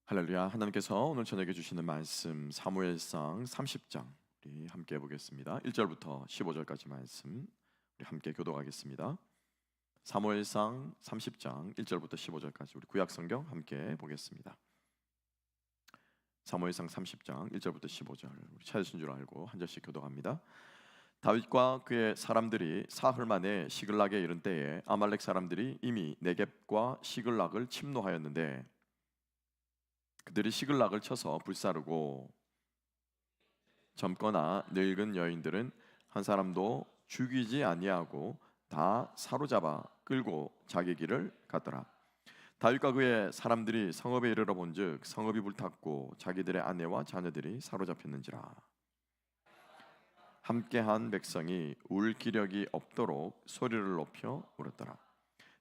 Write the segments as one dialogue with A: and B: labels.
A: 할렐루야. 하나님께서 오늘 저녁에 주시는 말씀 사무엘상 30장 우리 함께 보겠습니다. 1절부터 15절까지 말씀 우리 함께 교독하겠습니다. 사무엘상 30장 1절부터 15절까지 우리 구약 성경 함께 보겠습니다. 사무엘상 30장 1절부터 15절 우리 찾으신 줄 알고 한 절씩 교독합니다. 다윗과 그의 사람들이 사흘 만에 시글락에 이른 때에 아말렉 사람들이 이미 네겝과 시글락을 침노하였는데 그들이 시글락을 쳐서 불사르고 젊거나 늙은 여인들은 한 사람도 죽이지 아니하고 다 사로잡아 끌고 자기 길을 갔더라. 다윗과 그의 사람들이 성읍에 이르러 본즉 성읍이 불탔고 자기들의 아내와 자녀들이 사로잡혔는지라. 함께한 백성이 울 기력이 없도록 소리를 높여 울었더라.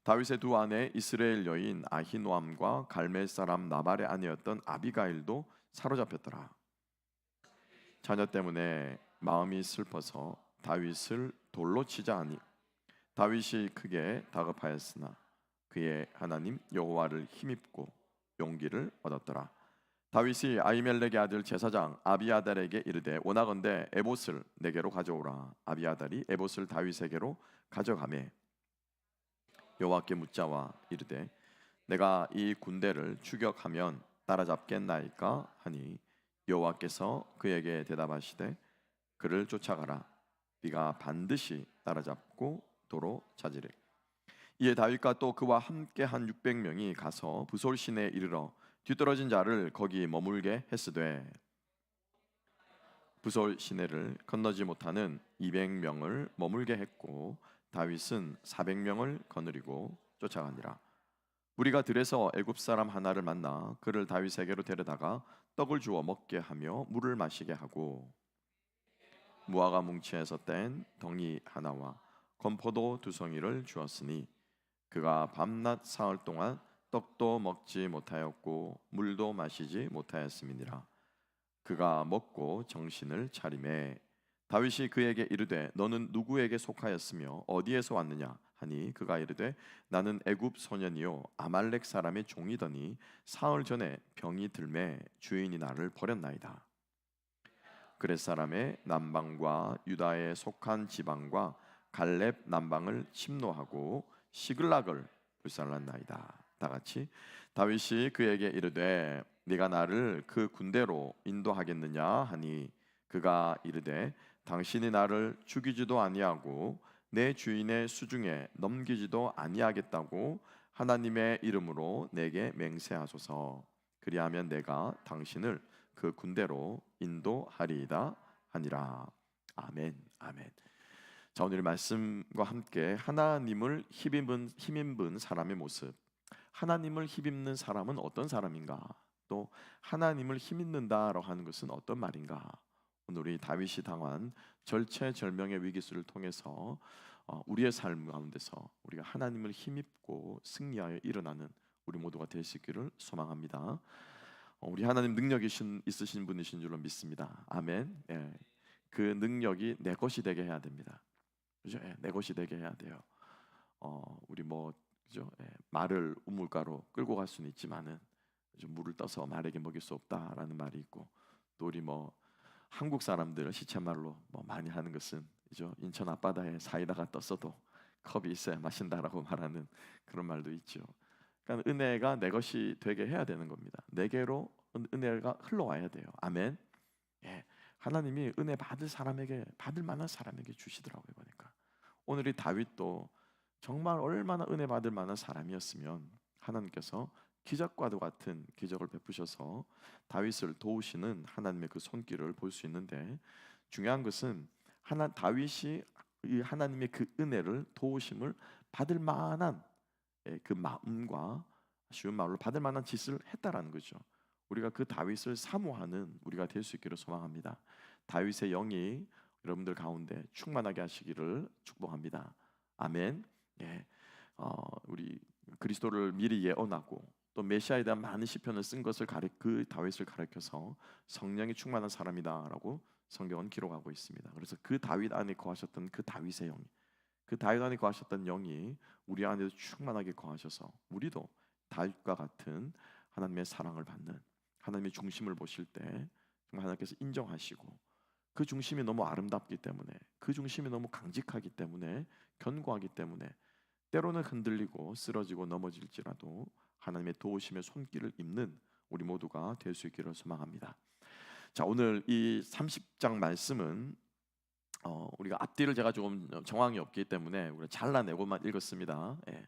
A: 다윗의 두 아내 이스라엘 여인 아히노암과 갈멜 사람 나발의 아내였던 아비가일도 사로잡혔더라. 자녀 때문에 마음이 슬퍼서 다윗을 돌로 치자 하니 다윗이 크게 다급하였으나 그의 하나님 여호와를 힘입고 용기를 얻었더라. 다윗이 아히멜렉의 아들 제사장 아비아달에게 이르되 원하건대 에봇을 내게로 가져오라. 아비아달이 에봇을 다윗에게로 가져가매 여호와께 묻자와 이르되 내가 이 군대를 추격하면 따라잡겠나이까 하니 여호와께서 그에게 대답하시되 그를 쫓아가라. 네가 반드시 따라잡고 도로 찾으리. 이에 다윗과 또 그와 함께 한 600명이 가서 부솔 시내에 이르러 뒤떨어진 자를 거기 머물게 했으되 부솔 시내를 건너지 못하는 200명을 머물게 했고 다윗은 400명을 거느리고 쫓아가니라. 무리가 들에서 애굽 사람 하나를 만나 그를 다윗에게로 데려다가 떡을 주어 먹게 하며 물을 마시게 하고 무화과 뭉치에서 뗀 덩이 하나와 건포도 2송이를 주었으니 그가 밤낮 사흘 동안 떡도 먹지 못하였고 물도 마시지 못하였음이니라. 그가 먹고 정신을 차리매 다윗이 그에게 이르되 너는 누구에게 속하였으며 어디에서 왔느냐 하니 그가 이르되 나는 애굽 소년이요 아말렉 사람의 종이더니 사흘 전에 병이 들매 주인이 나를 버렸나이다. 그렛 사람의 남방과 유다에 속한 지방과 갈렙 남방을 침노하고 시글락을 불살랐나이다. 다 같이 다윗이 그에게 이르되 네가 나를 그 군대로 인도하겠느냐 하니 그가 이르되 당신이 나를 죽이지도 아니하고 내 주인의 수중에 넘기지도 아니하겠다고 하나님의 이름으로 내게 맹세하소서. 그리하면 내가 당신을 그 군대로 인도하리이다 하니라. 아멘. 아멘. 자, 오늘 말씀과 함께 하나님을 힘입은 사람의 모습. 하나님을 힘입는 사람은 어떤 사람인가? 또 하나님을 힘입는다라고 하는 것은 어떤 말인가? 오늘 우리 다윗이 당한 절체절명의 위기수를 통해서 우리의 삶 가운데서 우리가 하나님을 힘입고 승리하여 일어나는 우리 모두가 될 수 있기를 소망합니다. 우리 하나님 능력이 있으신 분이신 줄로 믿습니다. 아멘. 예. 그 능력이 내 것이 되게 해야 됩니다. 그죠? 예, 내 것이 되게 해야 돼요. 우리 뭐 그죠? 예, 말을 우물가로 끌고 갈 수는 있지만은 물을 떠서 말에게 먹일 수 없다라는 말이 있고 또 우리 뭐 한국 사람들 시쳇말로 뭐 많이 하는 것은 이죠 인천 앞바다에 사이다가 떴어도 컵이 있어야 마신다라고 말하는 그런 말도 있죠. 그러니까 은혜가 내 것이 되게 해야 되는 겁니다. 내게로 은혜가 흘러와야 돼요. 아멘. 예, 하나님이 은혜 받을 사람에게 받을 만한 사람에게 주시더라고요. 보니까 오늘 이 다윗도 정말 얼마나 은혜 받을 만한 사람이었으면 하나님께서 기적과도 같은 기적을 베푸셔서 다윗을 도우시는 하나님의 그 손길을 볼 수 있는데 중요한 것은 다윗이 이 하나님의 그 은혜를 도우심을 받을 만한 그 마음과 쉬운 말로 받을 만한 짓을 했다라는 거죠. 우리가 그 다윗을 사모하는 우리가 될 수 있기를 소망합니다. 다윗의 영이 여러분들 가운데 충만하게 하시기를 축복합니다. 아멘. 예, 우리 그리스도를 미리 예언하고 또 메시아에 대한 많은 시편을 쓴 것을 그 다윗을 가리켜서 성령이 충만한 사람이다라고 성경은 기록하고 있습니다. 그래서 그 다윗 안에 거하셨던 그 다윗의 영, 그 다윗 안에 거하셨던 영이 우리 안에도 충만하게 거하셔서 우리도 다윗과 같은 하나님의 사랑을 받는 하나님의 중심을 보실 때 정말 하나님께서 인정하시고, 그 중심이 너무 아름답기 때문에, 그 중심이 너무 강직하기 때문에, 견고하기 때문에 때로는 흔들리고 쓰러지고 넘어질지라도 하나님의 도우심의 손길을 입는 우리 모두가 될 수 있기를 소망합니다. 자, 오늘 이 30장 말씀은 우리가 앞뒤를 제가 조금 정황이 없기 때문에 우리가 잘라내고만 읽었습니다. 예.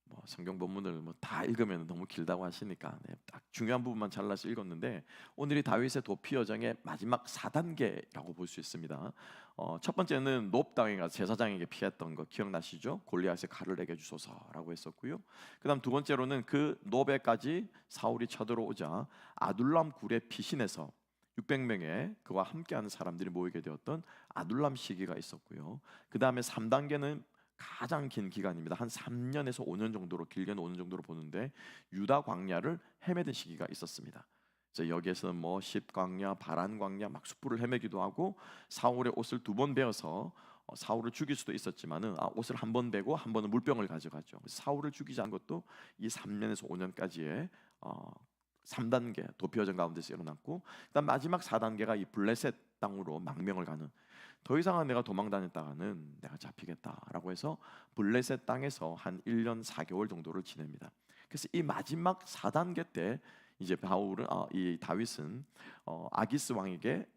A: 뭐 성경 본문을 뭐 다 읽으면 너무 길다고 하시니까 딱 중요한 부분만 잘라서 읽었는데, 오늘이 다윗의 도피 여정의 마지막 4단계라고 볼 수 있습니다. 첫 번째는 높 땅에 가서 제사장에게 피했던 거 기억나시죠? 골리앗의 칼을 내게 주소서라고 했었고요. 그다음 두 번째로는 그 노베까지 사울이 쳐들어오자 아둘람 굴의 피신에서 600명의 그와 함께하는 사람들이 모이게 되었던 아둘람 시기가 있었고요. 그 다음에 3단계는 가장 긴 기간입니다. 한 3년에서 5년 정도로, 길게는 5년 정도로 보는데 유다 광야를 헤매던 시기가 있었습니다. 여기에서는 뭐 십광야, 바란 광야 막 숯불을 헤매기도 하고, 사울의 옷을 2번 베어서 사울을 죽일 수도 있었지만은 옷을 한 번 베고 한 번은 물병을 가져가죠. 사울을 죽이지 않은 것도 이 3년에서 5년까지의 3단계 도피여정 가운데서 일어났고, 그다음 마지막 4단계가 이 블레셋 땅으로 망명을 가는, 더 이상은 내가 도망 다녔다가는 내가 잡히겠다라고 해서 블레셋 땅에서 한 1년 4개월 정도를 지냅니다. 그래서 이 마지막 4단계 때 이제 이 다윗은 아기스 왕에게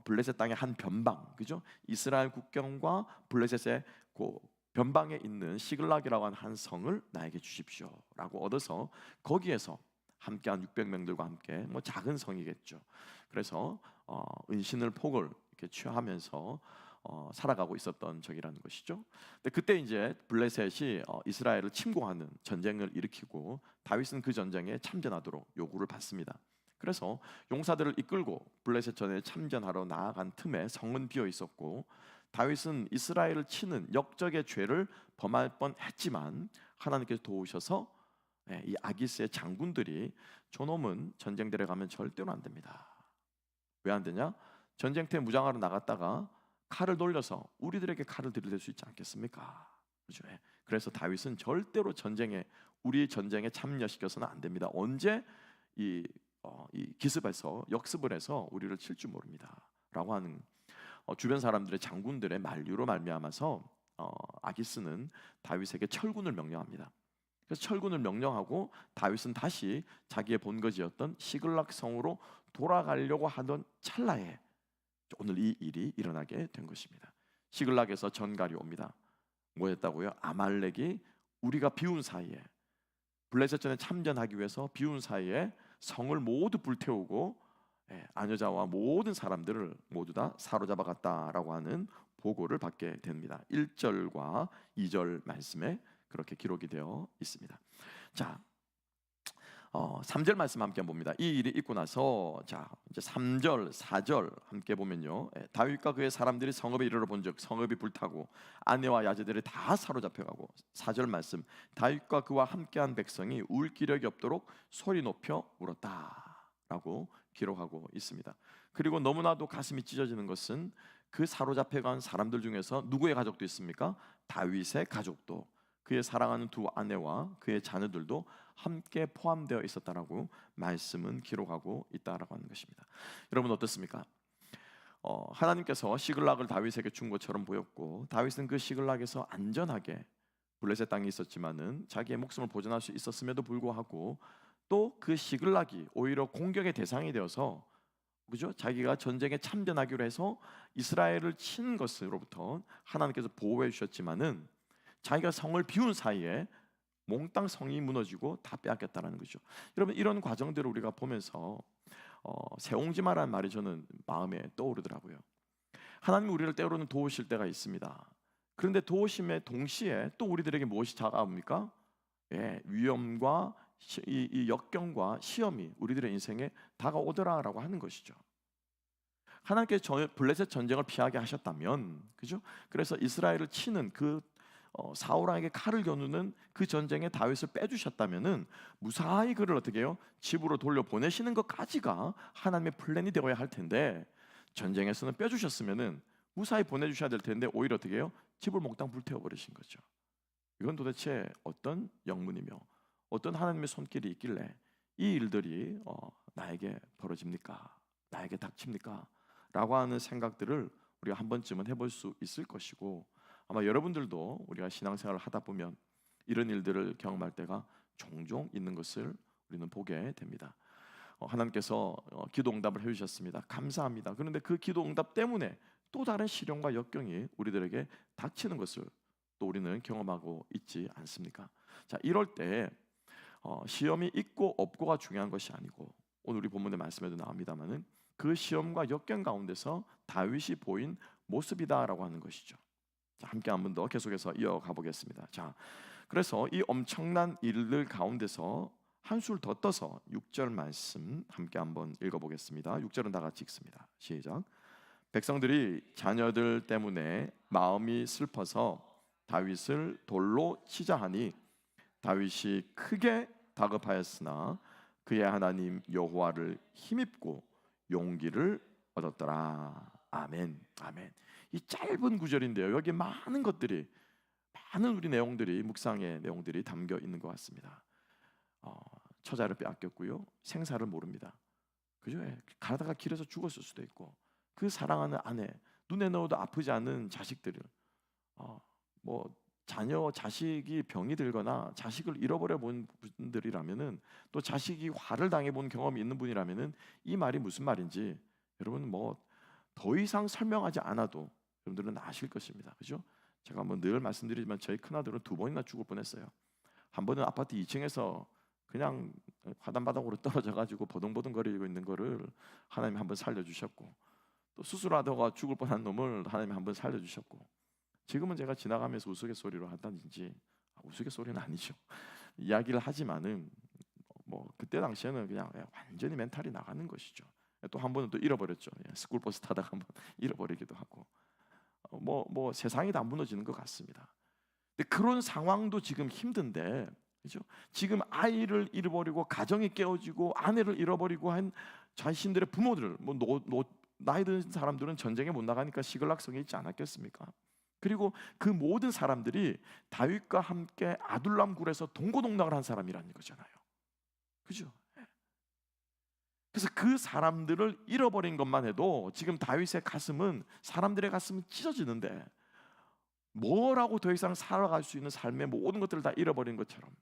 A: 블레셋 땅의 한 변방, 그죠? 이스라엘 국경과 블레셋의 그 변방에 있는 시글락이라고 하는 한 성을 나에게 주십시오라고 얻어서 거기에서 함께한 600명들과 함께, 뭐 작은 성이겠죠. 그래서 은신을 폭을 이렇게 취하면서 살아가고 있었던 적이라는 것이죠. 근데 그때 이제 블레셋이 이스라엘을 침공하는 전쟁을 일으키고 다윗은 그 전쟁에 참전하도록 요구를 받습니다. 그래서 용사들을 이끌고 블레셋 전에 참전하러 나아간 틈에 성은 비어 있었고, 다윗은 이스라엘을 치는 역적의 죄를 범할 뻔했지만 하나님께서 도우셔서 이 아기스의 장군들이 저놈은 전쟁터에 가면 절대로 안 됩니다. 왜 안 되냐? 전쟁터에 무장하러 나갔다가 칼을 돌려서 우리들에게 칼을 들이댈 수 있지 않겠습니까? 그렇죠? 그래서 다윗은 절대로 우리 전쟁에 참여시켜서는 안 됩니다. 언제 이 기습해서 역습을 해서 우리를 칠 줄 모릅니다라고 하는 주변 사람들의, 장군들의 만류로 말미암아서 아기스는 다윗에게 철군을 명령합니다. 그래서 철군을 명령하고 다윗은 다시 자기의 본거지였던 시글락 성으로 돌아가려고 하던 찰나에 오늘 이 일이 일어나게 된 것입니다. 시글락에서 전갈이 옵니다. 뭐였다고요? 아말렉이 우리가 비운 사이에, 블레셋전에 참전하기 위해서 비운 사이에 성을 모두 불태우고 아녀자와 모든 사람들을 모두 다 사로잡아갔다라고 하는 보고를 받게 됩니다. 1절과 2절 말씀에 그렇게 기록이 되어 있습니다. 자, 3절 말씀 함께 봅니다. 이 일이 있고 나서 자 이제 3절, 4절 함께 보면요, 다윗과 그의 사람들이 성읍에 이르러 본즉 성읍이 불타고 아내와 야제들이 다 사로잡혀가고, 4절 말씀, 다윗과 그와 함께한 백성이 울 기력이 없도록 소리 높여 울었다라고 기록하고 있습니다. 그리고 너무나도 가슴이 찢어지는 것은 그 사로잡혀간 사람들 중에서 누구의 가족도 있습니까? 다윗의 가족도, 그의 사랑하는 두 아내와 그의 자녀들도 함께 포함되어 있었다라고 말씀은 기록하고 있다라고 하는 것입니다. 여러분 어떻습니까? 하나님께서 시글락을 다윗에게 준 것처럼 보였고, 다윗은 그 시글락에서 안전하게, 블레셋 땅이 있었지만은 자기의 목숨을 보존할 수 있었음에도 불구하고 또 그 시글락이 오히려 공격의 대상이 되어서, 그죠? 자기가 전쟁에 참전하기로 해서 이스라엘을 친 것으로부터 하나님께서 보호해 주셨지만은 자기가 성을 비운 사이에 몽땅 성이 무너지고 다 빼앗겼다는 거죠. 여러분 이런 과정들을 우리가 보면서 세옹지마라는 말이 저는 마음에 떠오르더라고요. 하나님이 우리를 때로는 도우실 때가 있습니다. 그런데 도우심의 동시에 또 우리들에게 무엇이 다가옵니까? 위험과 이 역경과 시험이 우리들의 인생에 다가오더라라고 하는 것이죠. 하나님께서 블레셋 전쟁을 피하게 하셨다면, 그죠? 그래서 이스라엘을 치는 그 사울왕에게 칼을 겨누는 그 전쟁에 다윗을 빼주셨다면은 무사히 그를 어떻게 해요? 집으로 돌려 보내시는 것까지가 하나님의 플랜이 되어야 할 텐데, 전쟁에서는 빼주셨으면은 무사히 보내주셔야 될 텐데 오히려 어떻게 해요? 집을 몽땅 불태워 버리신 거죠. 이건 도대체 어떤 영문이며 어떤 하나님의 손길이 있길래 이 일들이 나에게 벌어집니까? 나에게 닥칩니까? 라고 하는 생각들을 우리가 한 번쯤은 해볼 수 있을 것이고, 아마 여러분들도 우리가 신앙생활을 하다 보면 이런 일들을 경험할 때가 종종 있는 것을 우리는 보게 됩니다. 하나님께서 기도 응답을 해주셨습니다. 감사합니다. 그런데 그 기도 응답 때문에 또 다른 시련과 역경이 우리들에게 닥치는 것을 또 우리는 경험하고 있지 않습니까? 자, 이럴 때 시험이 있고 없고가 중요한 것이 아니고, 오늘 우리 본문의 말씀에도 나옵니다만은 그 시험과 역경 가운데서 다윗이 보인 모습이다라고 하는 것이죠. 자, 함께 한 번 더 계속해서 이어가 보겠습니다. 자, 그래서 이 엄청난 일들 가운데서 한술 더 떠서 6절 말씀 함께 한번 읽어보겠습니다. 6절은 다 같이 읽습니다. 시작. 백성들이 자녀들 때문에 마음이 슬퍼서 다윗을 돌로 치자 하니 다윗이 크게 다급하였으나 그의 하나님 여호와를 힘입고 용기를 얻었더라. 아멘. 아멘. 이 짧은 구절인데요, 여기 많은 것들이, 많은 우리 내용들이, 묵상의 내용들이 담겨 있는 것 같습니다. 처자를 빼앗겼고요, 생사를 모릅니다. 그죠? 가다가 길에서 죽었을 수도 있고, 그 사랑하는 아내, 눈에 넣어도 아프지 않은 자식들을, 뭐 자녀, 자식이 병이 들거나 자식을 잃어버려 본 분들이라면은, 또 자식이 화를 당해 본 경험이 있는 분이라면은 이 말이 무슨 말인지 여러분 뭐 더 이상 설명하지 않아도 여러분들은 아실 것입니다. 그죠? 제가 뭐 늘 말씀드리지만 저희 큰아들은 2번이나 죽을 뻔했어요. 한 번은 아파트 2층에서 그냥 화단바닥으로 떨어져 가지고 버둥버둥거리고 있는 거를 하나님이 한번 살려주셨고, 또 수술하다가 죽을 뻔한 놈을 하나님이 한번 살려주셨고, 지금은 제가 지나가면서 우스갯소리로 한다든지, 우스갯소리는 아니죠, 이야기를 하지만은 뭐 그때 당시에는 그냥 완전히 멘탈이 나가는 것이죠. 또 한 번은 또 잃어버렸죠. 스쿨버스 타다가 한번 잃어버리기도 하고, 뭐 세상이 다 무너지는 것 같습니다. 근데 그런 상황도 지금 힘든데, 그죠? 지금 아이를 잃어버리고 가정이 깨어지고 아내를 잃어버리고 한 자신들의 부모들, 나이 든 사람들은 전쟁에 못 나가니까 시글락성에 있지 않았겠습니까? 그리고 그 모든 사람들이 다윗과 함께 아둘람 굴에서 동고동락을 한 사람이라는 거잖아요. 그죠? 그래서 그 사람들을 잃어버린 것만 해도 지금 다윗의 가슴은, 사람들의 가슴은 찢어지는데, 뭐라고 더 이상 살아갈 수 있는 삶의 모든 것들을 다 잃어버린 것처럼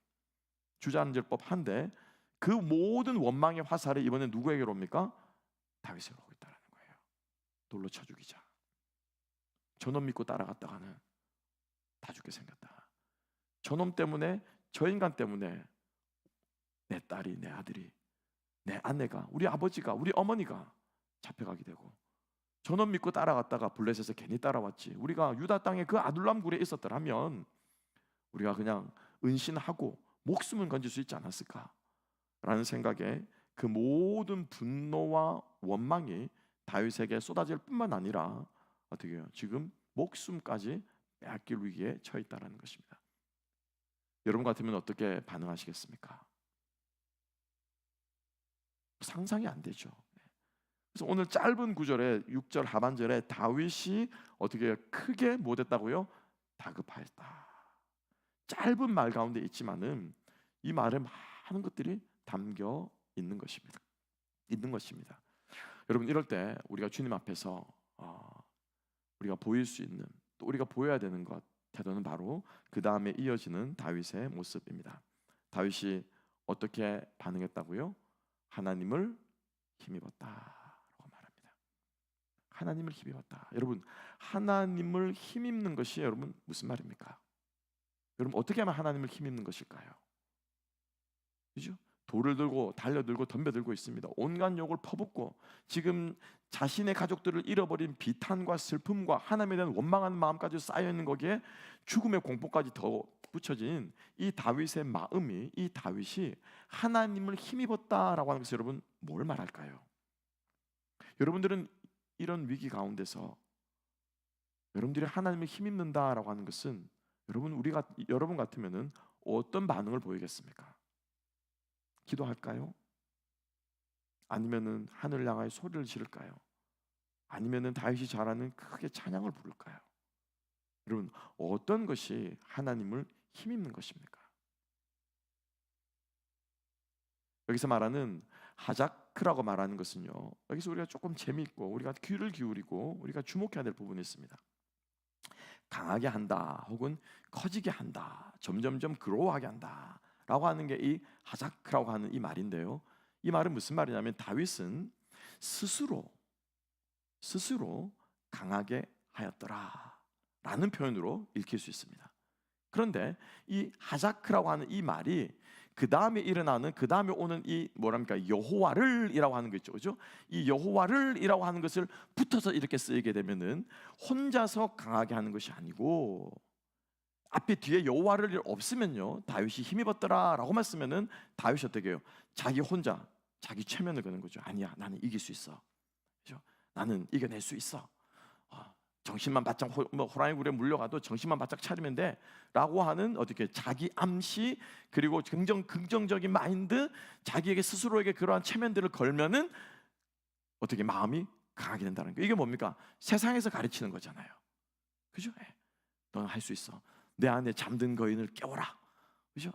A: 주저앉을 법한데, 그 모든 원망의 화살이 이번에 누구에게로 옵니까? 다윗에게로 오고 있다는 거예요. 돌로 쳐 죽이자. 저놈 믿고 따라갔다가는 다 죽게 생겼다. 저놈 때문에, 저 인간 때문에 내 딸이, 내 아들이, 내 아내가, 우리 아버지가, 우리 어머니가 잡혀가게 되고, 저놈 믿고 따라갔다가 블레셋에서 괜히 따라왔지, 우리가 유다 땅에 그 아둘람 굴에 있었더라면 우리가 그냥 은신하고 목숨을 건질 수 있지 않았을까 라는 생각에 그 모든 분노와 원망이 다윗에게 쏟아질 뿐만 아니라 어떻게 해요? 지금 목숨까지 빼앗길 위기에 처해 있다는 것입니다. 여러분 같으면 어떻게 반응하시겠습니까? 상상이 안 되죠. 그래서 오늘 짧은 구절에 6절 하반절에 다윗이 어떻게 크게 못했다고요? 다급하였다. 짧은 말 가운데 있지만은 이 말에 많은 것들이 담겨 있는 것입니다. 여러분, 이럴 때 우리가 주님 앞에서 우리가 보일 수 있는, 또 우리가 보여야 되는 것, 태도는 바로 그 다음에 이어지는 다윗의 모습입니다. 다윗이 어떻게 반응했다고요? 하나님을 힘입었다라고 말합니다. 하나님을 힘입었다. 여러분, 하나님을 힘입는 것이 여러분 무슨 말입니까? 여러분, 어떻게 하면 하나님을 힘입는 것일까요? 그죠? 돌을 들고 달려들고 덤벼들고 있습니다. 온갖 욕을 퍼붓고, 지금 자신의 가족들을 잃어버린 비탄과 슬픔과 하나님에 대한 원망하는 마음까지 쌓여있는 거기에 죽음의 공포까지 더 붙여진 이 다윗의 마음이, 이 다윗이 하나님을 힘입었다라고 하는 것을 여러분 뭘 말할까요? 여러분들은 이런 위기 가운데서 여러분들이 하나님을 힘입는다라고 하는 것은 여러분 같으면은 어떤 반응을 보이겠습니까? 기도할까요? 아니면은 하늘 향하여 소리를 지를까요? 아니면은 다윗이 잘하는 크게 찬양을 부를까요? 여러분, 어떤 것이 하나님을 힘입는 것입니까? 여기서 말하는 하자크라고 말하는 것은요, 여기서 우리가 조금 재미있고 우리가 귀를 기울이고 우리가 주목해야 될 부분이 있습니다. 강하게 한다, 혹은 커지게 한다, 점점점 그로워하게 한다 라고 하는 게 이 하자크라고 하는 이 말인데요, 이 말은 무슨 말이냐면 다윗은 스스로 강하게 하였더라 라는 표현으로 읽힐 수 있습니다. 그런데 이 하자크라고 하는 이 말이 그 다음에 일어나는, 그 다음에 오는 이 뭐랍니까, 여호와를이라고 하는 거 있죠, 그죠? 이 여호와를이라고 하는 것을 붙어서 이렇게 쓰이게 되면은 혼자서 강하게 하는 것이 아니고, 앞에 뒤에 여호와를 없으면요, 다윗이 힘입었더라라고만 쓰면은 다윗이 어떻게 해요? 자기 혼자 자기 최면을 거는 거죠. 아니야, 나는 이길 수 있어, 그죠? 나는 이겨낼 수 있어. 정신만 바짝 호랑이 굴에 물려가도 정신만 바짝 차리면 돼라고 하는 어떻게 자기 암시, 그리고 긍정적인 마인드, 자기에게 스스로에게 그러한 체면들을 걸면은 어떻게 마음이 강하게 된다는 거예요. 이게 뭡니까? 세상에서 가르치는 거잖아요, 그죠? 너는 할 수 있어. 내 안에 잠든 거인을 깨워라, 그죠?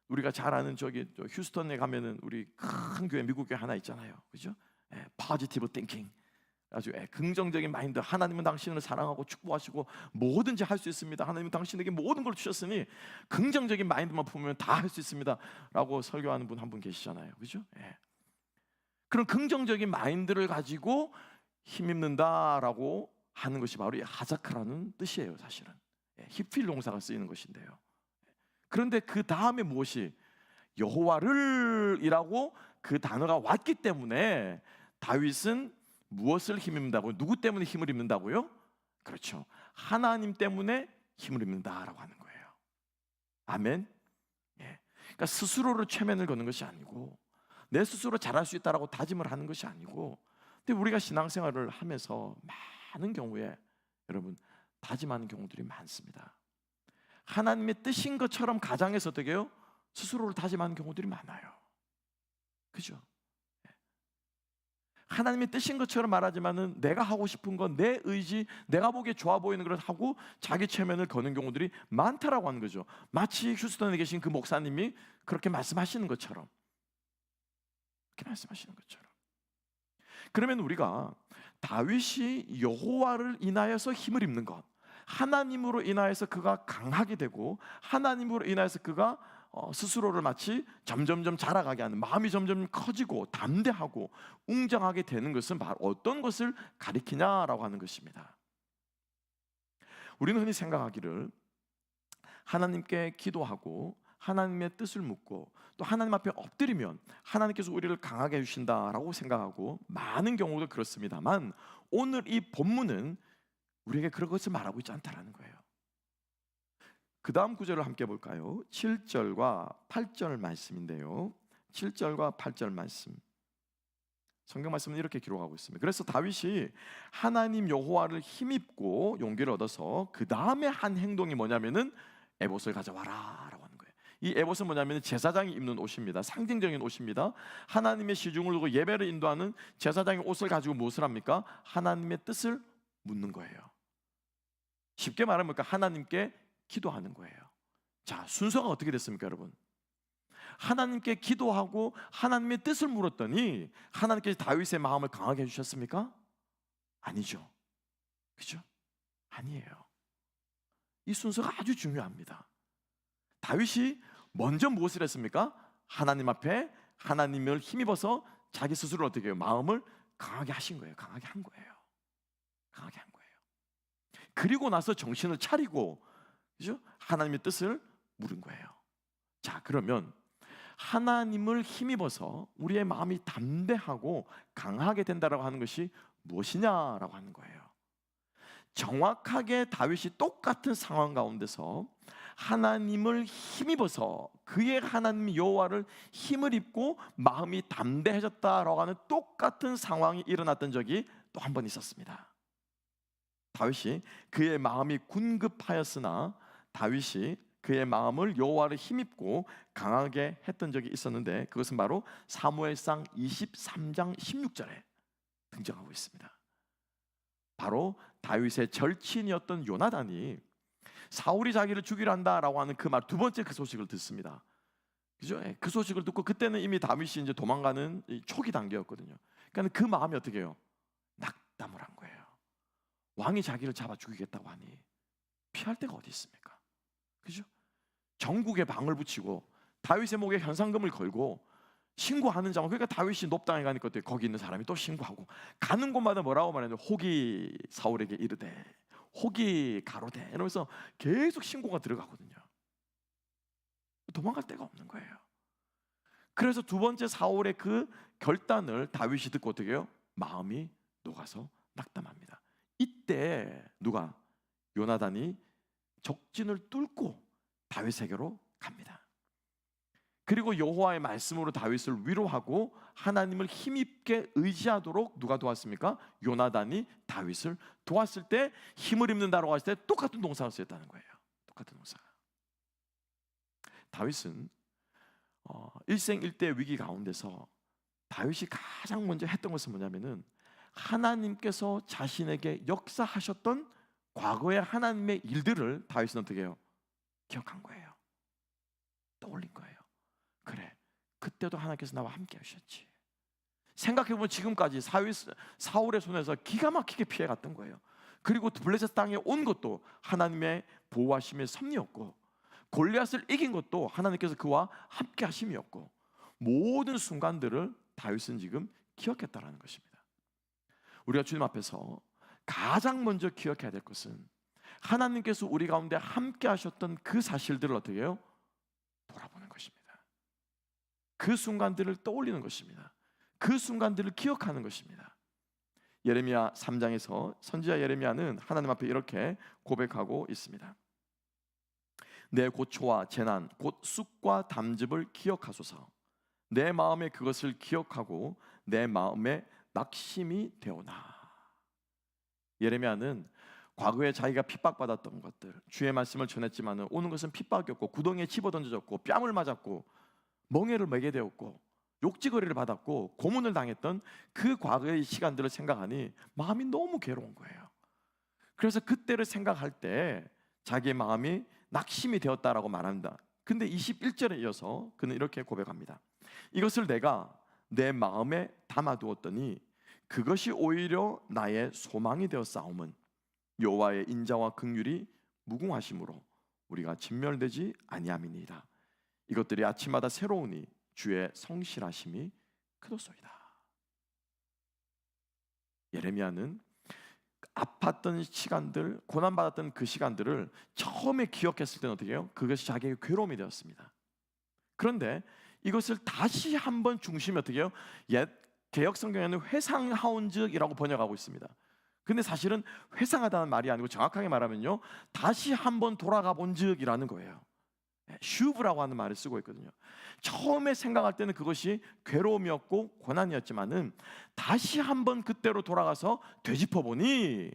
A: 우리가 잘 아는 저기 휴스턴에 가면은 우리 큰 교회, 미국 교회 하나 있잖아요, 그죠? 포지티브 띵킹, 아주 긍정적인 마인드. 하나님은 당신을 사랑하고 축복하시고 뭐든지 할 수 있습니다. 하나님은 당신에게 모든 걸 주셨으니 긍정적인 마인드만 품으면 다 할 수 있습니다 라고 설교하는 분 한 분 계시잖아요, 그죠? 그런 긍정적인 마인드를 가지고 힘입는다라고 하는 것이 바로 이 하자크라는 뜻이에요. 사실은 히필 동사가 쓰이는 것인데요, 그런데 그 다음에 무엇이 여호와를이라고 그 단어가 왔기 때문에 다윗은 무엇을 힘입는다고요? 누구 때문에 힘을 입는다고요? 그렇죠, 하나님 때문에 힘을 입는다라고 하는 거예요. 아멘. 그러니까 스스로를 최면을 거는 것이 아니고, 내 스스로 잘할 수 있다라고 다짐을 하는 것이 아니고, 근데 우리가 신앙생활을 하면서 많은 경우에 여러분 다짐하는 경우들이 많습니다. 하나님의 뜻인 것처럼 가장해서 어떻게 해요? 스스로를 다짐하는 경우들이 많아요, 그죠? 하나님의 뜻인 것처럼 말하지만은 내가 하고 싶은 건, 내 의지, 내가 보기에 좋아 보이는 걸 하고 자기 체면을 거는 경우들이 많다라고 하는 거죠. 마치 휴스턴에 계신 그 목사님이 그렇게 말씀하시는 것처럼, 그렇게 말씀하시는 것처럼. 그러면 우리가 다윗이 여호와를 인하여서 힘을 입는 것, 하나님으로 인하여서 그가 강하게 되고, 하나님으로 인하여서 그가 스스로를 마치 점점점 자라가게 하는, 마음이 점점 커지고 담대하고 웅장하게 되는 것은 바로 어떤 것을 가리키냐라고 하는 것입니다. 우리는 흔히 생각하기를 하나님께 기도하고 하나님의 뜻을 묻고 또 하나님 앞에 엎드리면 하나님께서 우리를 강하게 해주신다라고 생각하고 많은 경우도 그렇습니다만, 오늘 이 본문은 우리에게 그런 것을 말하고 있지 않다라는 거예요. 그 다음 구절을 함께 볼까요? 7절과 8절 말씀인데요, 7절과 8절 말씀, 성경 말씀은 이렇게 기록하고 있습니다. 그래서 다윗이 하나님 여호와를 힘입고 용기를 얻어서 그 다음에 한 행동이 뭐냐면은 에봇을 가져와라 라고 하는 거예요. 이 에봇은 뭐냐면 제사장이 입는 옷입니다. 상징적인 옷입니다. 하나님의 시중을 두고 예배를 인도하는 제사장의 옷을 가지고 무엇을 합니까? 하나님의 뜻을 묻는 거예요. 쉽게 말하면 뭘까? 하나님께 기도하는 거예요. 자, 순서가 어떻게 됐습니까, 여러분? 하나님께 기도하고 하나님의 뜻을 물었더니 하나님께서 다윗의 마음을 강하게 해주셨습니까? 아니죠, 그죠? 아니에요. 이 순서가 아주 중요합니다. 다윗이 먼저 무엇을 했습니까? 하나님 앞에 하나님을 힘입어서 자기 스스로 어떻게 해요? 마음을 강하게 하신 거예요. 강하게 한 거예요. 강하게 한 거예요. 그리고 나서 정신을 차리고, 그죠? 하나님의 뜻을 물은 거예요. 자, 그러면 하나님을 힘입어서 우리의 마음이 담대하고 강하게 된다라고 하는 것이 무엇이냐라고 하는 거예요. 정확하게 다윗이 똑같은 상황 가운데서 하나님을 힘입어서 그의 하나님 여호와를 힘을 입고 마음이 담대해졌다라고 하는 똑같은 상황이 일어났던 적이 또 한 번 있었습니다. 다윗이 그의 마음이 군급하였으나 다윗이 그의 마음을 여호와를 힘입고 강하게 했던 적이 있었는데, 그것은 바로 사무엘상 23장 16절에 등장하고 있습니다. 바로 다윗의 절친이었던 요나단이 사울이 자기를 죽이려 한다라고 하는 그 말, 두 번째 그 소식을 듣습니다. 그죠? 예, 그 소식을 듣고 그때는 이미 다윗이 이제 도망가는 이 초기 단계였거든요. 그러니까 그 마음이 어떻게 해요? 낙담을 한 거예요. 왕이 자기를 잡아 죽이겠다고 하니 피할 데가 어디 있습니까? 그죠? 전국에 방을 붙이고 다윗의 목에 현상금을 걸고 신고하는 장면. 그러니까 다윗이 높당에 가니까 거기 있는 사람이 또 신고하고, 가는 곳마다 뭐라고 말하냐면 혹이 사울에게 이르되 혹이 가로되 이러면서 계속 신고가 들어가거든요. 도망갈 데가 없는 거예요. 그래서 두 번째 사울의 그 결단을 다윗이 듣고 어떻게 해요? 마음이 녹아서 낙담합니다. 이때 누가? 요나단이 적진을 뚫고 다윗에게로 갑니다. 그리고 여호와의 말씀으로 다윗을 위로하고 하나님을 힘입게 의지하도록 누가 도왔습니까? 요나단이 다윗을 도왔을 때 힘을 입는다라고 했을 때 똑같은 동사가 쓰였다는 거예요. 똑같은 동사. 다윗은 일생일대 위기 가운데서 다윗이 가장 먼저 했던 것은 뭐냐면은 하나님께서 자신에게 역사하셨던 과거의 하나님의 일들을 다윗은 어떻게 해요? 기억한 거예요. 떠올린 거예요. 그래, 그때도 하나님께서 나와 함께 하셨지. 생각해보면 지금까지 사울의 손에서 기가 막히게 피해갔던 거예요. 그리고 블레셋 땅에 온 것도 하나님의 보호하심의 섭리였고, 골리앗을 이긴 것도 하나님께서 그와 함께 하심이었고, 모든 순간들을 다윗은 지금 기억했다라는 것입니다. 우리가 주님 앞에서 가장 먼저 기억해야 될 것은 하나님께서 우리 가운데 함께 하셨던 그 사실들을 어떻게 해요? 돌아보는 것입니다. 그 순간들을 떠올리는 것입니다. 그 순간들을 기억하는 것입니다. 예레미야 3장에서 선지자 예레미야는 하나님 앞에 이렇게 고백하고 있습니다. 내 고초와 재난 곧 쑥과 담즙을 기억하소서. 내 마음에 그것을 기억하고 내 마음에 낙심이 되오나. 예레미야는 과거에 자기가 핍박받았던 것들, 주의 말씀을 전했지만 오는 것은 핍박이었고 구덩이에 집어던져졌고 뺨을 맞았고 멍에를 매게 되었고 욕지거리를 받았고 고문을 당했던 그 과거의 시간들을 생각하니 마음이 너무 괴로운 거예요. 그래서 그때를 생각할 때 자기의 마음이 낙심이 되었다라고 말합니다. 근데 21절에 이어서 그는 이렇게 고백합니다. 이것을 내가 내 마음에 담아두었더니 그것이 오히려 나의 소망이 되었사오면 여호와의 인자와 긍휼이 무궁하심으로 우리가 진멸되지 아니함이니이다. 이것들이 아침마다 새로우니 주의 성실하심이 크도소이다. 예레미야는 아팠던 시간들, 고난받았던 그 시간들을 처음에 기억했을 때는 어떻게 해요? 그것이 자기에게 괴로움이 되었습니다. 그런데 이것을 다시 한번 중심에 어떻게 해요? 옛 개역 성경에는 회상하온즉이라고 번역하고 있습니다. 근데 사실은 회상하다는 말이 아니고 정확하게 말하면요, 다시 한번 돌아가 본즉이라는 거예요. 슈브라고 하는 말을 쓰고 있거든요. 처음에 생각할 때는 그것이 괴로움이었고 고난이었지만은 다시 한번 그때로 돌아가서 되짚어 보니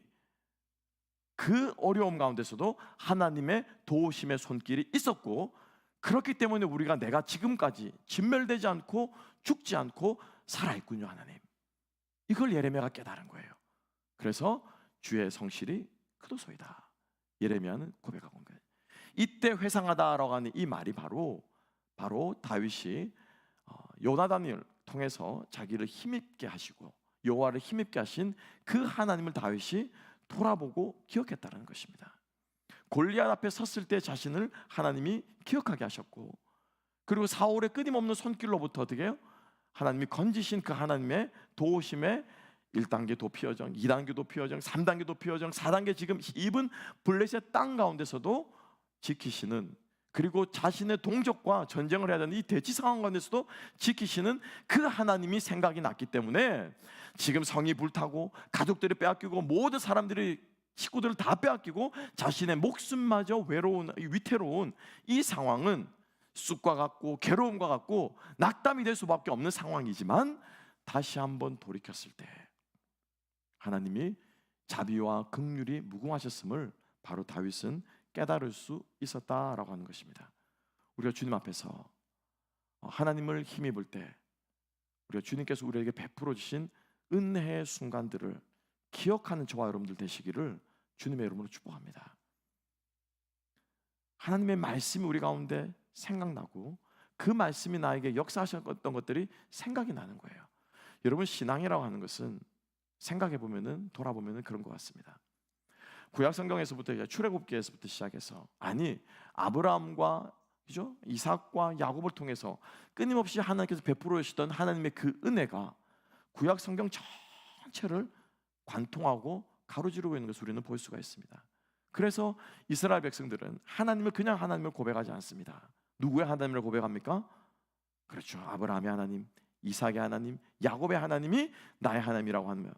A: 그 어려움 가운데서도 하나님의 도우심의 손길이 있었고, 그렇기 때문에 우리가 내가 지금까지 진멸되지 않고 죽지 않고 살아있군요, 하나님. 이걸 예레미야가 깨달은 거예요. 그래서 주의 성실이 크도소이다. 예레미야는 고백하고 온 거예요. 이때 회상하다라고 하는 이 말이 바로 다윗이 요나단을 통해서 자기를 힘입게 하시고 여호와를 힘입게 하신 그 하나님을 다윗이 돌아보고 기억했다는 것입니다. 골리앗 앞에 섰을 때 자신을 하나님이 기억하게 하셨고, 그리고 사울의 끊임없는 손길로부터 어떻게 해요? 하나님이 건지신 그 하나님의 도우심의 1단계 도피여정, 2단계 도피여정, 3단계 도피여정, 4단계 지금 입은 블레셋 땅 가운데서도 지키시는, 그리고 자신의 동족과 전쟁을 해야 되는 이 대치 상황 가운데서도 지키시는 그 하나님이 생각이 났기 때문에 지금 성이 불타고 가족들이 빼앗기고 모든 사람들이 식구들을 다 빼앗기고 자신의 목숨마저 위태로운 이 상황은 쑥과 같고 괴로움과 같고 낙담이 될 수밖에 없는 상황이지만, 다시 한번 돌이켰을 때 하나님이 자비와 긍휼이 무궁하셨음을 바로 다윗은 깨달을 수 있었다라고 하는 것입니다. 우리가 주님 앞에서 하나님을 힘입을 때 우리가 주님께서 우리에게 베풀어 주신 은혜의 순간들을 기억하는 저와 여러분들 되시기를 주님의 이름으로 축복합니다. 하나님의 말씀이 우리 가운데 생각나고 그 말씀이 나에게 역사하셨던 것들이 생각이 나는 거예요. 여러분, 신앙이라고 하는 것은 생각해 보면은, 돌아보면은 그런 것 같습니다. 구약 성경에서부터, 출애굽기에서부터 시작해서, 아니 아브라함과, 그죠? 이삭과 야곱을 통해서 끊임없이 하나님께서 베풀어 주시던 하나님의 그 은혜가 구약 성경 전체를 관통하고 가로지르고 있는 것을 우리는 볼 수가 있습니다. 그래서 이스라엘 백성들은 하나님을 그냥 하나님을 고백하지 않습니다. 누구의 하나님을 고백합니까? 그렇죠. 아브라함의 하나님, 이삭의 하나님, 야곱의 하나님이 나의 하나님이라고 하며,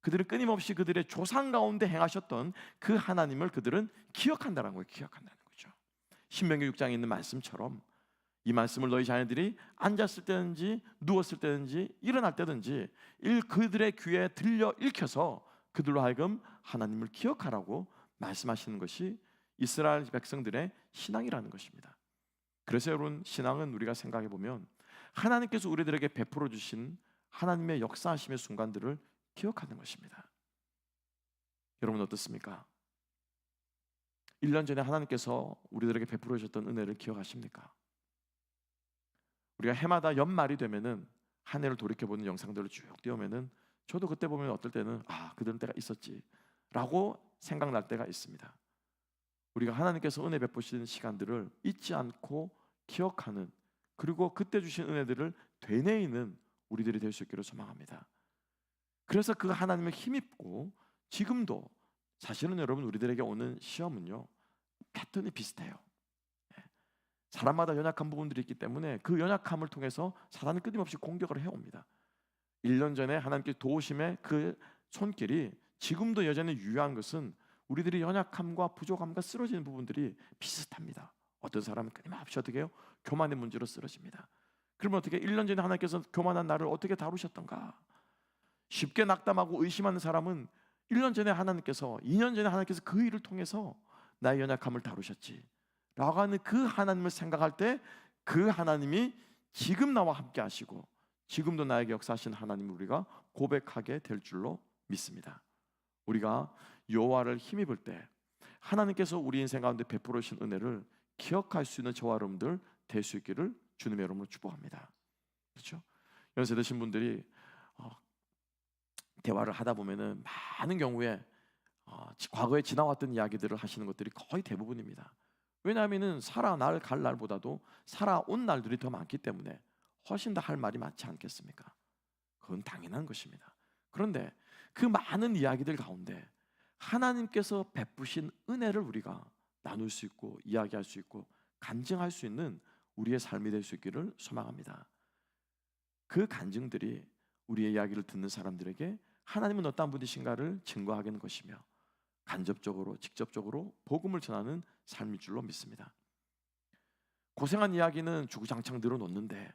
A: 그들은 끊임없이 그들의 조상 가운데 행하셨던 그 하나님을 그들은 기억한다는 거예요. 기억한다는 거죠. 신명기 6장에 있는 말씀처럼 이 말씀을 너희 자녀들이 앉았을 때든지 누웠을 때든지 일어날 때든지 그들의 귀에 들려 읽혀서 그들로 하여금 하나님을 기억하라고 말씀하시는 것이 이스라엘 백성들의 신앙이라는 것입니다. 그래서 여러분, 신앙은 우리가 생각해 보면 하나님께서 우리들에게 베풀어 주신 하나님의 역사하심의 순간들을 기억하는 것입니다. 여러분 어떻습니까? 1년 전에 하나님께서 우리들에게 베풀어 주셨던 은혜를 기억하십니까? 우리가 해마다 연말이 되면은 한 해를 돌이켜보는 영상들을 쭉 띄우면은 저도 그때 보면 어떨 때는 그런 때가 있었지 라고 생각날 때가 있습니다. 우리가 하나님께서 은혜 베푸시는 시간들을 잊지 않고 기억하는, 그리고 그때 주신 은혜들을 되뇌이는 우리들이 될 수 있기를 소망합니다. 그래서 그 하나님을 힘입고, 지금도 사실은 여러분 우리들에게 오는 시험은요 패턴이 비슷해요. 사람마다 연약한 부분들이 있기 때문에 그 연약함을 통해서 사단은 끊임없이 공격을 해옵니다. 1년 전에 하나님께 도우심의 그 손길이 지금도 여전히 유효한 것은 우리들이 연약함과 부족함과 쓰러지는 부분들이 비슷합니다. 어떤 사람은 끊임없이 어떻게 해요? 교만의 문제로 쓰러집니다. 그러면 어떻게 1년 전에 하나님께서 교만한 나를 어떻게 다루셨던가? 쉽게 낙담하고 의심하는 사람은 1년 전에 하나님께서, 2년 전에 하나님께서 그 일을 통해서 나의 연약함을 다루셨지 라고 하는 그 하나님을 생각할 때 그 하나님이 지금 나와 함께 하시고 지금도 나에게 역사하신 하나님을 우리가 고백하게 될 줄로 믿습니다. 우리가 여호와를 힘입을 때 하나님께서 우리 인생 가운데 베풀어 주신 은혜를 기억할 수 있는 저와 여러분들 될 수 있기를 주님의 이름으로 축복합니다. 그렇죠? 연세 드신 분들이 대화를 하다 보면은 많은 경우에 과거에 지나왔던 이야기들을 하시는 것들이 거의 대부분입니다. 왜냐하면은 살아날 갈 날보다도 살아온 날들이 더 많기 때문에 훨씬 더 할 말이 많지 않겠습니까? 그건 당연한 것입니다. 그런데 그 많은 이야기들 가운데 하나님께서 베푸신 은혜를 우리가 나눌 수 있고 이야기할 수 있고 간증할 수 있는 우리의 삶이 될 수 있기를 소망합니다. 그 간증들이 우리의 이야기를 듣는 사람들에게 하나님은 어떠한 분이신가를 증거하게 하는 것이며 간접적으로 직접적으로 복음을 전하는 삶일 줄로 믿습니다. 고생한 이야기는 주구장창 늘어놓는데,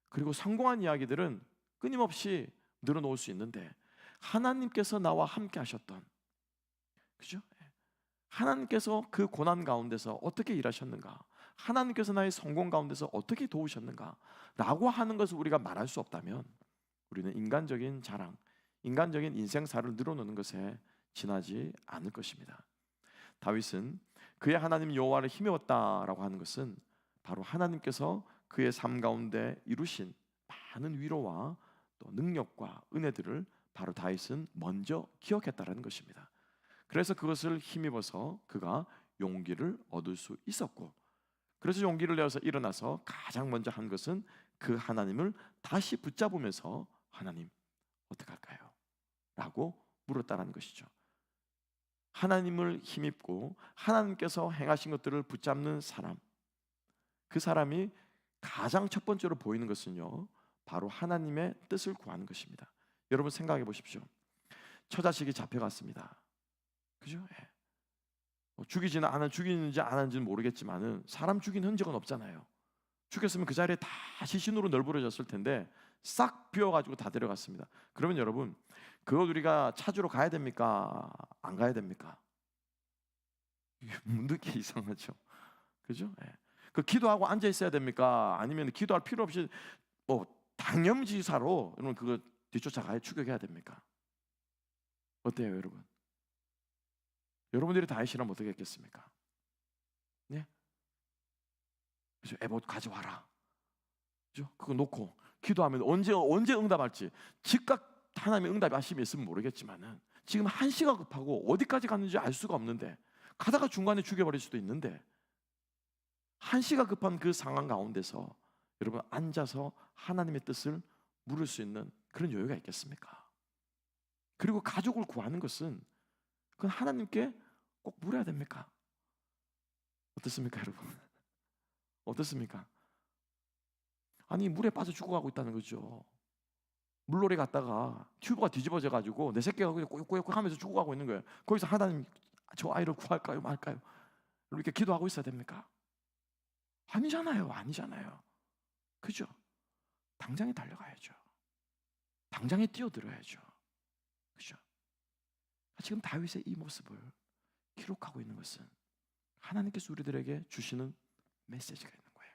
A: 그리고 성공한 이야기들은 끊임없이 늘어놓을 수 있는데, 하나님께서 나와 함께 하셨던, 그죠? 하나님께서 그 고난 가운데서 어떻게 일하셨는가, 하나님께서 나의 성공 가운데서 어떻게 도우셨는가 라고 하는 것을 우리가 말할 수 없다면 우리는 인간적인 자랑, 인간적인 인생사를 늘어놓는 것에 지나지 않을 것입니다. 다윗은 그의 하나님 여호와를 힘입었다라고 하는 것은 바로 하나님께서 그의 삶 가운데 이루신 많은 위로와 또 능력과 은혜들을 바로 다윗은 먼저 기억했다라는 것입니다. 그래서 그것을 힘입어서 그가 용기를 얻을 수 있었고, 그래서 용기를 내어서 일어나서 가장 먼저 한 것은 그 하나님을 다시 붙잡으면서 하나님 어떡할까요? 라고 물었다는 것이죠. 하나님을 힘입고 하나님께서 행하신 것들을 붙잡는 사람, 그 사람이 가장 첫 번째로 보이는 것은요 바로 하나님의 뜻을 구하는 것입니다. 여러분 생각해 보십시오. 처자식이 잡혀갔습니다. 그죠? 죽이는지 안 하는지는 모르겠지만은 사람 죽인 흔적은 없잖아요. 죽였으면 그 자리에 다 시신으로 널브러졌을 텐데 싹 비워가지고 다 데려갔습니다. 그러면 여러분 그걸 우리가 찾으러 가야 됩니까? 안 가야 됩니까? 묻는 게 이상하죠. 그죠? 그 기도하고 앉아 있어야 됩니까? 아니면 기도할 필요 없이 당염지사로 여러분 그거 뒤쫓아가야 추격해야 됩니까? 어때요, 여러분? 여러분들이 다윗이라면 어떻게 했겠습니까? 네? 그래서 에봇 가져와라. 그죠? 그거 놓고 기도하면 언제 응답할지 즉각 하나님의 응답이 하심이 있으면 모르겠지만은 지금 한시가 급하고 어디까지 갔는지 알 수가 없는데 가다가 중간에 죽여버릴 수도 있는데 한시가 급한 그 상황 가운데서 여러분 앉아서 하나님의 뜻을 물을 수 있는 그런 여유가 있겠습니까? 그리고 가족을 구하는 것은 그건 하나님께 꼭 물어야 됩니까? 어떻습니까, 여러분? 어떻습니까? 아니 물에 빠져 죽어가고 있다는 거죠. 물놀이 갔다가 튜브가 뒤집어져 가지고 내 새끼가 그냥 꼬역꼬역 하면서 죽어가고 있는 거예요. 거기서 하나님 저 아이를 구할까요 말까요? 이렇게 기도하고 있어야 됩니까? 아니잖아요. 아니잖아요. 그죠? 당장에 달려가야죠. 당장에 뛰어들어야죠. 그죠? 지금 다윗의 이 모습을 기록하고 있는 것은 하나님께서 우리들에게 주시는 메시지가 있는 거예요.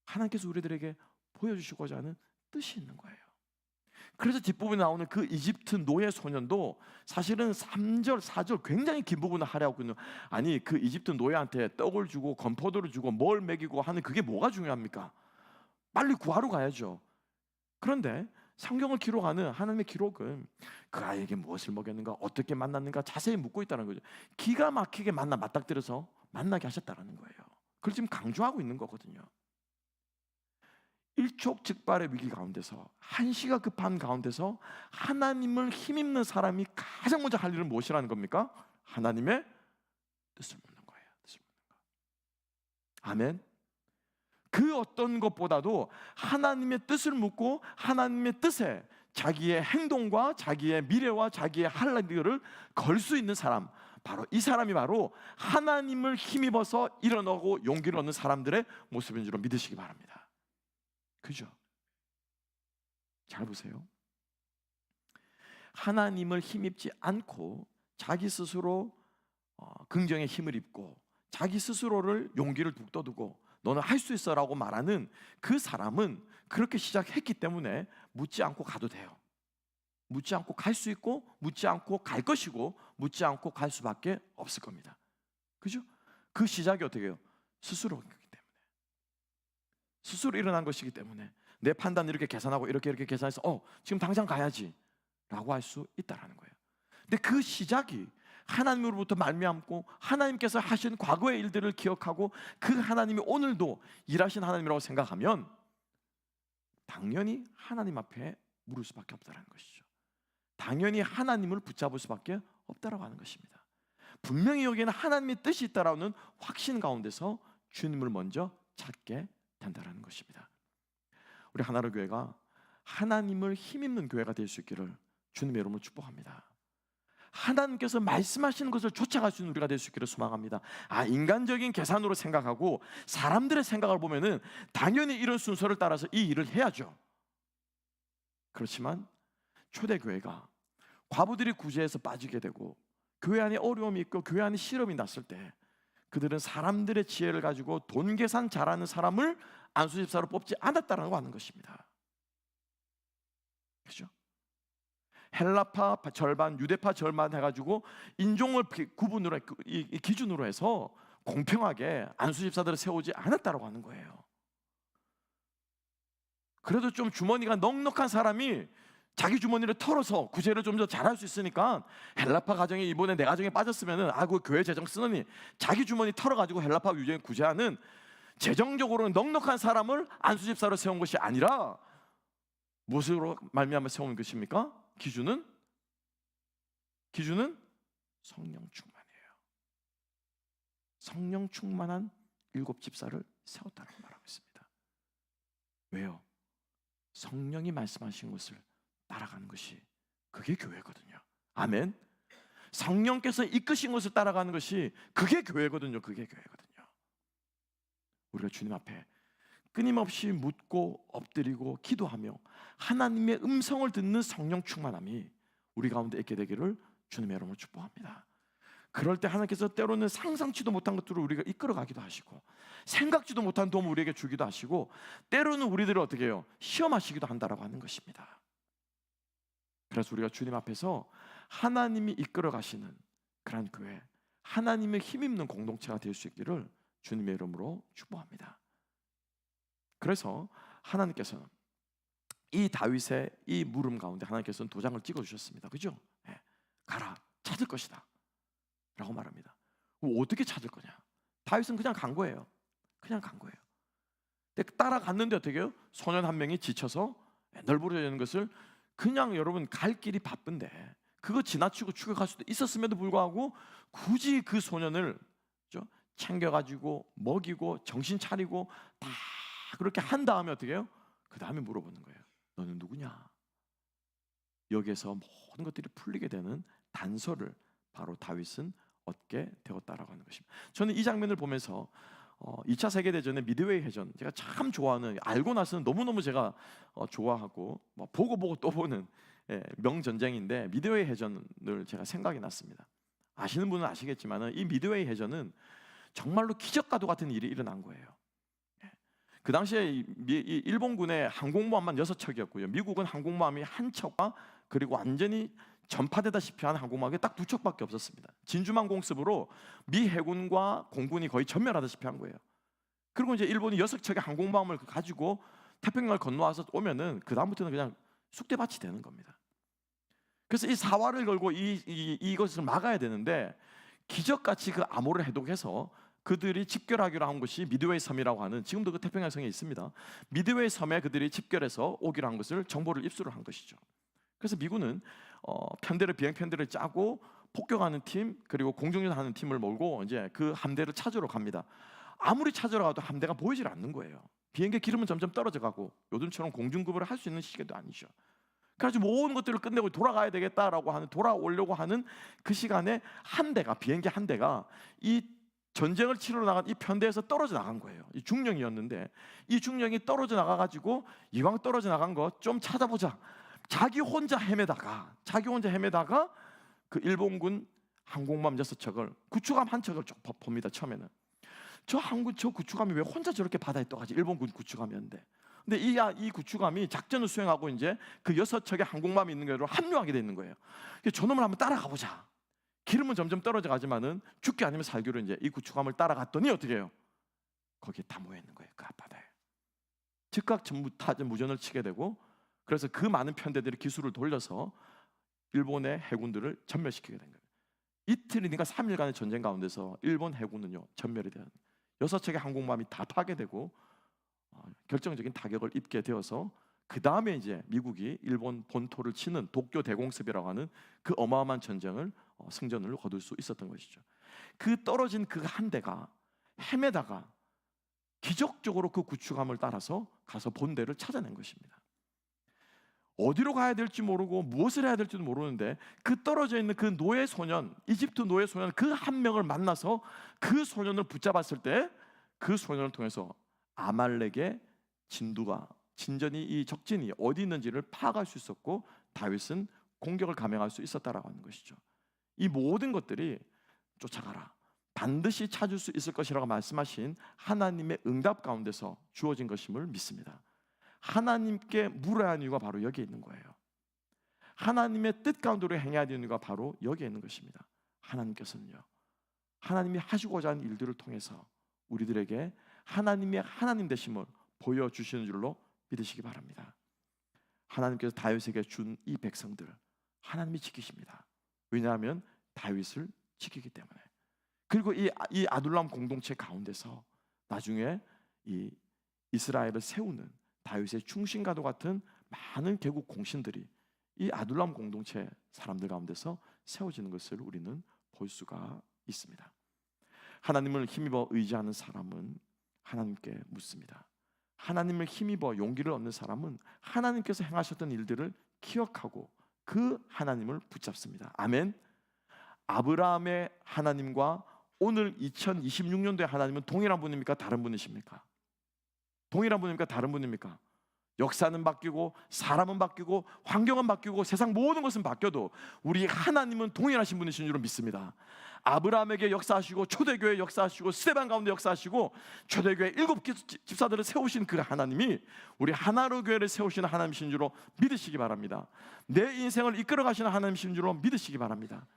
A: 하나님께서 우리들에게 보여주시고자 하는 뜻이 있는 거예요. 그래서 뒷부분에 나오는 그 이집트 노예 소년도 사실은 3절, 4절 굉장히 긴 부분을 하려고 하거든요. 아니 그 이집트 노예한테 떡을 주고 건포도를 주고 뭘 먹이고 하는 그게 뭐가 중요합니까? 빨리 구하러 가야죠. 그런데 성경을 기록하는 하나님의 기록은 그 아이에게 무엇을 먹였는가, 어떻게 만났는가 자세히 묻고 있다는 거죠. 기가 막히게 맞닥뜨려서 만나게 하셨다는 거예요. 그걸 지금 강조하고 있는 거거든요. 일촉즉발의 위기 가운데서 한시가 급한 가운데서 하나님을 힘입는 사람이 가장 먼저 할 일은 무엇이라는 겁니까? 하나님의 뜻을 묻는 거예요. 뜻을 묻는 거. 아멘. 그 어떤 것보다도 하나님의 뜻을 묻고 하나님의 뜻에 자기의 행동과 자기의 미래와 자기의 할 일을 걸 수 있는 사람, 바로 이 사람이 바로 하나님을 힘입어서 일어나고 용기를 얻는 사람들의 모습인 줄 믿으시기 바랍니다. 그죠? 잘 보세요. 하나님을 힘입지 않고 자기 스스로 긍정의 힘을 입고 자기 스스로를 용기를 북돋우고 너는 할 수 있어 라고 말하는 그 사람은 그렇게 시작했기 때문에 묻지 않고 가도 돼요. 묻지 않고 갈 수 있고 묻지 않고 갈 것이고 묻지 않고 갈 수밖에 없을 겁니다. 그죠? 그 시작이 어떻게 해요? 스스로이기 때문에, 스스로 일어난 것이기 때문에 내 판단을 이렇게 계산하고 이렇게 계산해서 지금 당장 가야지 라고 할 수 있다는 거예요. 근데 그 시작이 하나님으로부터 말미암고 하나님께서 하신 과거의 일들을 기억하고 그 하나님이 오늘도 일하신 하나님이라고 생각하면 당연히 하나님 앞에 물을 수밖에 없다는 것이죠. 당연히 하나님을 붙잡을 수밖에 없다라고 하는 것입니다. 분명히 여기에는 하나님의 뜻이 있다라는 확신 가운데서 주님을 먼저 찾게 된다는 것입니다. 우리 하나로 교회가 하나님을 힘입는 교회가 될 수 있기를 주님의 이름으로 축복합니다. 하나님께서 말씀하시는 것을 쫓아갈 수 있는 우리가 될 수 있기를 소망합니다. 인간적인 계산으로 생각하고 사람들의 생각을 보면은 당연히 이런 순서를 따라서 이 일을 해야죠. 그렇지만 초대교회가 과부들이 구제해서 빠지게 되고 교회 안에 어려움이 있고 교회 안에 시험이 났을 때 그들은 사람들의 지혜를 가지고 돈 계산 잘하는 사람을 안수집사로 뽑지 않았다라고 하는 것입니다. 그렇죠? 헬라파 절반, 유대파 절반 해가지고 인종을 구분으로 이 기준으로 해서 공평하게 안수집사들을 세우지 않았다라고 하는 거예요. 그래도 좀 주머니가 넉넉한 사람이 자기 주머니를 털어서 구제를 좀 더 잘할 수 있으니까 헬라파 가정이 이번에 내 가정에 빠졌으면은 그 교회 재정 쓰느니 자기 주머니 털어가지고 헬라파 유죄 구제하는 재정적으로 넉넉한 사람을 안수집사로 세운 것이 아니라 무엇으로 말미암아 세운 것입니까? 기준은 성령 충만이에요. 성령 충만한 7 집사를 세웠다고 말하고 있습니다. 왜요? 성령이 말씀하신 것을 따라가는 것이 그게 교회거든요. 아멘. 성령께서 이끄신 것을 따라가는 것이 그게 교회거든요. 그게 교회거든요. 우리가 주님 앞에 끊임없이 묻고 엎드리고 기도하며 하나님의 음성을 듣는 성령 충만함이 우리 가운데 있게 되기를 주님의 이름으로 축복합니다. 그럴 때 하나님께서 때로는 상상치도 못한 것들을 우리가 이끌어가기도 하시고 생각지도 못한 도움을 우리에게 주기도 하시고 때로는 우리들을 어떻게 해요? 시험하시기도 한다라고 하는 것입니다. 그래서 우리가 주님 앞에서 하나님이 이끌어가시는 그런 교회, 하나님의 힘입는 공동체가 될 수 있기를 주님의 이름으로 축복합니다. 그래서 하나님께서는 이 다윗의 이 물음 가운데 하나님께서는 도장을 찍어주셨습니다. 그죠? 예. 가라, 찾을 것이다 라고 말합니다. 어떻게 찾을 거냐? 다윗은 그냥 간 거예요. 그냥 간 거예요. 근데 따라갔는데 어떻게 해요? 소년 한 명이 지쳐서 널브러져 있는 것을 그냥, 여러분, 갈 길이 바쁜데 그거 지나치고 추격할 수도 있었음에도 불구하고 굳이 그 소년을 챙겨가지고 먹이고 정신 차리고 다 그렇게 한 다음에 어떻게 해요? 그 다음에 물어보는 거예요. 너는 누구냐? 여기에서 모든 것들이 풀리게 되는 단서를 바로 다윗은 얻게 되었다라고 하는 것입니다. 저는 이 장면을 보면서 2차 세계대전의 미드웨이 해전, 제가 참 좋아하는, 알고 나서는 너무너무 제가 좋아하고 보고 또 보는 명전쟁인데, 미드웨이 해전을 제가 생각이 났습니다. 아시는 분은 아시겠지만 이 미드웨이 해전은 정말로 기적과도 같은 일이 일어난 거예요. 그 당시에 이 일본군의 항공모함만 6척이었고요. 미국은 항공모함이 1척과 그리고 완전히 전파되다시피 한 항공모함이 딱 2척밖에 없었습니다. 진주만 공습으로 미 해군과 공군이 거의 전멸하다시피 한 거예요. 그리고 이제 일본이 6척의 항공모함을 가지고 태평양을 건너와서 오면은 그 다음부터는 그냥 쑥대밭이 되는 겁니다. 그래서 이 사활을 걸고 이것을 막아야 되는데, 기적같이 그 암호를 해독해서 그들이 집결하기로 한 곳이 미드웨이 섬이라고 하는, 지금도 그 태평양 성에 있습니다. 미드웨이 섬에 그들이 집결해서 오기로 한 것을, 정보를 입수를 한 것이죠. 그래서 미군은 비행 편대를 짜고 폭격하는 팀, 그리고 공중전하는 팀을 몰고 이제 그 함대를 찾으러 갑니다. 아무리 찾으러 가도 함대가 보이질 않는 거예요. 비행기 기름은 점점 떨어져 가고, 요즘처럼 공중급을 할 수 있는 시기도 아니죠. 그래서 모든 것들을 끝내고 돌아가야 되겠다라고 하는, 돌아오려고 하는 그 시간에 비행기 한 대가 이 전쟁을 치러 나간 이 편대에서 떨어져 나간 거예요. 이 중령이었는데, 이 중령이 떨어져 나가가지고 이왕 떨어져 나간 거 좀 찾아보자. 자기 혼자 헤매다가 그 일본군 항공모함 6척을, 구축함 1척을 쭉 봅니다. 처음에는 저 구축함이 왜 혼자 저렇게 바다에 떠가지? 일본군 구축함이었는데. 근데 이 구축함이 작전을 수행하고 이제 그 6척의 항공모함이 있는 거로 합류하게 돼 있는 거예요. 저놈을 한번 따라가 보자. 기름은 점점 떨어져 가지만은 죽기 아니면 살기로 이제 이 구축함을 따라갔더니 어떻게 해요? 거기에 다 모여 있는 거예요. 그 앞바다에. 즉각 무전을 치게 되고, 그래서 그 많은 편대들이 기술을 돌려서 일본의 해군들을 전멸시키게 된 거예요. 이틀이니까 3일간의 전쟁 가운데서 일본 해군은요 전멸이 되는, 6척의 항공모함이 다 파괴되고 결정적인 타격을 입게 되어서, 그 다음에 이제 미국이 일본 본토를 치는 도쿄 대공습이라고 하는 그 어마어마한 전쟁을 승전을 거둘 수 있었던 것이죠. 그 떨어진 그 한 대가 헤매다가 기적적으로 그 구축함을 따라서 가서 본대를 찾아낸 것입니다. 어디로 가야 될지 모르고 무엇을 해야 될지도 모르는데, 그 떨어져 있는 그 노예 소년, 이집트 노예 소년 그 한 명을 만나서 그 소년을 붙잡았을 때, 그 소년을 통해서 아말렉의 진전이, 이 적진이 어디 있는지를 파악할 수 있었고, 다윗은 공격을 감행할 수 있었다라고 하는 것이죠. 이 모든 것들이 쫓아가라, 반드시 찾을 수 있을 것이라고 말씀하신 하나님의 응답 가운데서 주어진 것임을 믿습니다. 하나님께 물어야 하는 이유가 바로 여기에 있는 거예요. 하나님의 뜻 가운데로 행해야 되는 이유가 바로 여기에 있는 것입니다. 하나님께서는요, 하나님이 하시고자 하는 일들을 통해서 우리들에게 하나님의 하나님 되심을 보여주시는 줄로 믿으시기 바랍니다. 하나님께서 다윗에게 준 이 백성들 하나님이 지키십니다. 왜냐하면 다윗을 지키기 때문에. 그리고 이 아둘람 공동체 가운데서 나중에 이 이스라엘을 세우는 다윗의 충신과도 같은 많은 개국 공신들이 이 아둘람 공동체 사람들 가운데서 세워지는 것을 우리는 볼 수가 있습니다. 하나님을 힘입어 의지하는 사람은 하나님께 묻습니다. 하나님을 힘입어 용기를 얻는 사람은 하나님께서 행하셨던 일들을 기억하고 그 하나님을 붙잡습니다. 아멘. 아브라함의 하나님과 오늘 2026년도의 하나님은 동일한 분입니까? 다른 분이십니까? 동일한 분입니까? 다른 분입니까? 역사는 바뀌고 사람은 바뀌고 환경은 바뀌고 세상 모든 것은 바뀌어도 우리 하나님은 동일하신 분이신 줄 믿습니다. 아브라함에게 역사하시고 초대교회 역사하시고 스데반 가운데 역사하시고 초대교회 7 집사들을 세우신 그 하나님이 우리 하나로 교회를 세우시는 하나님이신 줄로 믿으시기 바랍니다. 내 인생을 이끌어 가시는 하나님이신 줄로 믿으시기 바랍니다.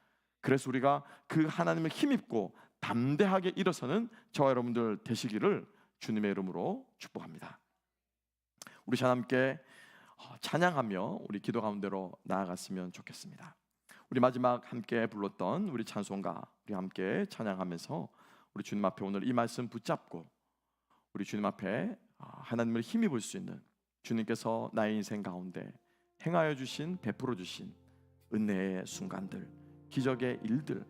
A: 그래서 우리가 그 하나님을 힘입고 담대하게 일어서는 저와 여러분들 되시기를 주님의 이름으로 축복합니다. 우리 자 함께 찬양하며 우리 기도 가운데로 나아갔으면 좋겠습니다. 우리 마지막 함께 불렀던 우리 찬송가 우리 함께 찬양하면서 우리 주님 앞에 오늘 이 말씀 붙잡고 우리 주님 앞에 하나님을 힘입을 수 있는, 주님께서 나의 인생 가운데 행하여 주신, 베풀어 주신 은혜의 순간들, 기적의 일들